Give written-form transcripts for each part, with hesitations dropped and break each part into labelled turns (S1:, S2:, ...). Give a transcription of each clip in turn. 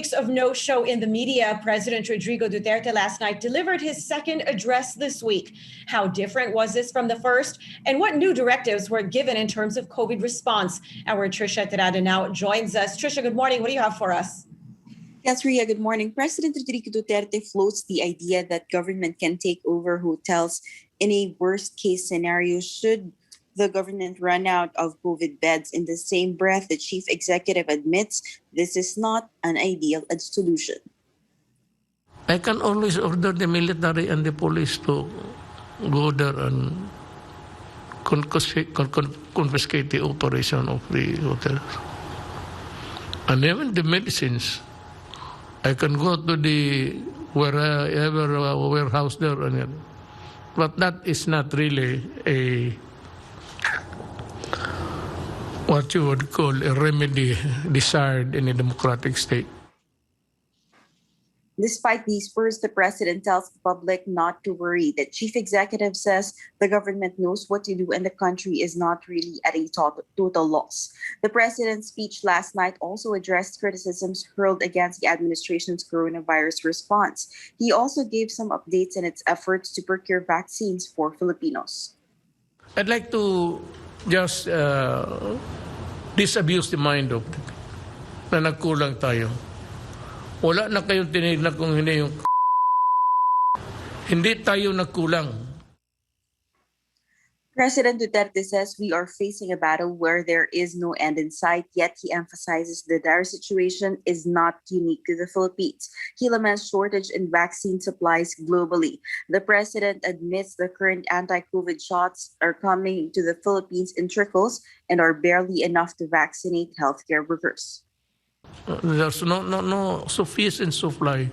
S1: weeks of no-show in the media, President Rodrigo Duterte last night delivered his second address this week. How different was this from the first? And what new directives were given in terms of COVID response? Our Trisha Tirada now joins us. Trisha, good morning. What do you have for us?
S2: Yes, Ria, good morning. President Rodrigo Duterte floats the idea that government can take over hotels in a worst-case scenario should the government run out of COVID beds. In the same breath, the chief executive admits this is not an ideal solution.
S3: I can always order the military and the police to go there and confiscate the operation of the hotels. And even the medicines. I can go to the wherever warehouse there, but that is not really a what you would call a remedy desired in a democratic state.
S2: Despite these words, the president tells the public not to worry. The chief executive says the government knows what to do and the country is not really at a total loss. The president's speech last night also addressed criticisms hurled against the administration's coronavirus response. He also gave some updates in its efforts to procure vaccines for Filipinos.
S3: I'd like to just disabuse the mind of na nagkulang tayo. Wala na kayong tinignan kung hindi yung hindi tayo nagkulang.
S2: President Duterte says we are facing a battle where there is no end in sight, yet he emphasizes the dire situation is not unique to the Philippines. He laments shortage in vaccine supplies globally. The president admits the current anti-COVID shots are coming to the Philippines in trickles and are barely enough to vaccinate healthcare workers.
S3: There's no sufficient supply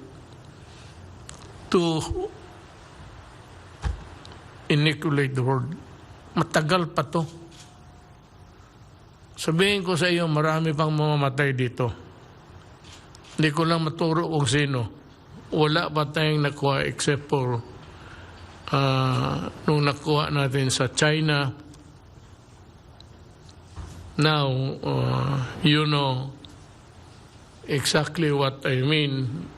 S3: to inoculate the world. Matagal pa to. Sabihin ko sa iyo, marami pang mamamatay dito. Hindi ko lang maturo kung sino. Wala pa tayong nakuha except for nung nakuha natin sa China. Now, you know exactly what I mean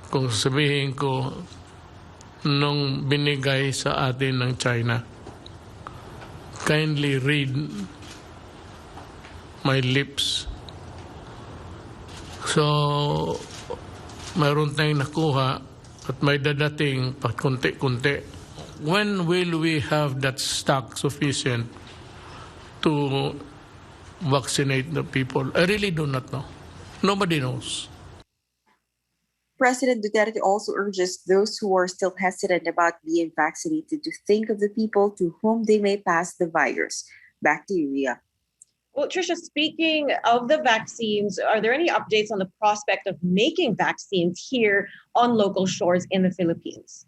S3: kung sabihin ko nung binigay sa atin ng China. Kindly read my lips. So, mayroon tayong nakuha at may dadating pa kunti-kunti. When will we have that stock sufficient to vaccinate the people? I really do not know. Nobody knows.
S2: President Duterte also urges those who are still hesitant about being vaccinated to think of the people to whom they may pass the virus. Back to you, Ria.
S1: Well, Trisha, speaking of the vaccines, are there any updates on the prospect of making vaccines here on local shores in the Philippines?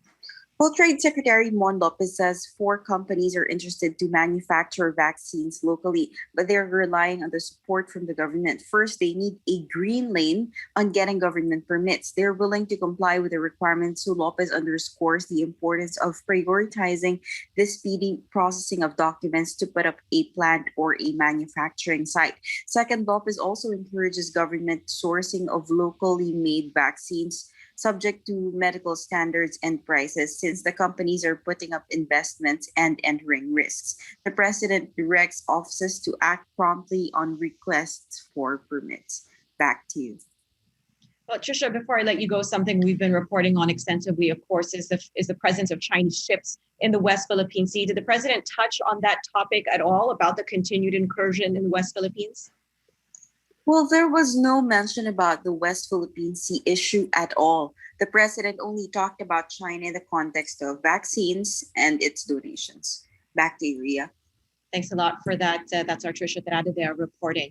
S2: Well, Trade Secretary Mon Lopez says 4 companies are interested to manufacture vaccines locally, but they're relying on the support from the government. First, they need a green lane on getting government permits. They're willing to comply with the requirements, so Lopez underscores the importance of prioritizing the speedy processing of documents to put up a plant or a manufacturing site. Second, Lopez also encourages government sourcing of locally made vaccines subject to medical standards and prices, since the companies are putting up investments and entering risks. The president directs offices to act promptly on requests for permits. Back to you.
S1: Well, Trisha, before I let you go, something we've been reporting on extensively, of course, is the presence of Chinese ships in the West Philippine Sea. Did the president touch on that topic at all, about the continued incursion in the West Philippines?
S2: Well, there was no mention about the West Philippine Sea issue at all. The president only talked about China in the context of vaccines and its donations. Back to you, Ria.
S1: Thanks a lot for that. That's our Trisha Tirada there reporting.